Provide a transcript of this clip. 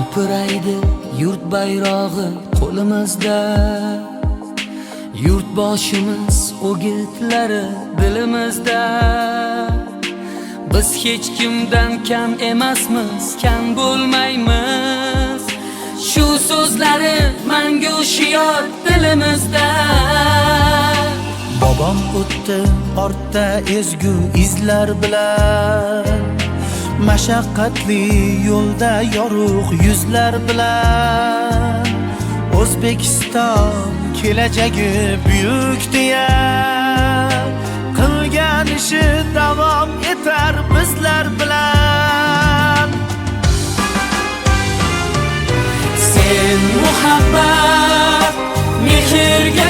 Hilpiraydi yurt bayrog'i qo'limizda, yurtboshimiz o'gitlari dilimizda. Biz hech kimdan kam emasmiz, kam bo'lmaymiz. Shu so'zlari mangu shior dilimizda. Bobom o'tdi ortda ezgu izlar bilan, mashaqqatli yo'lda yorug' yuzlar bilan. O'zbekiston kelajagi buyuk deya, qilgan ishi davom etar bizlar bilan. Sen muhabbat, mehrga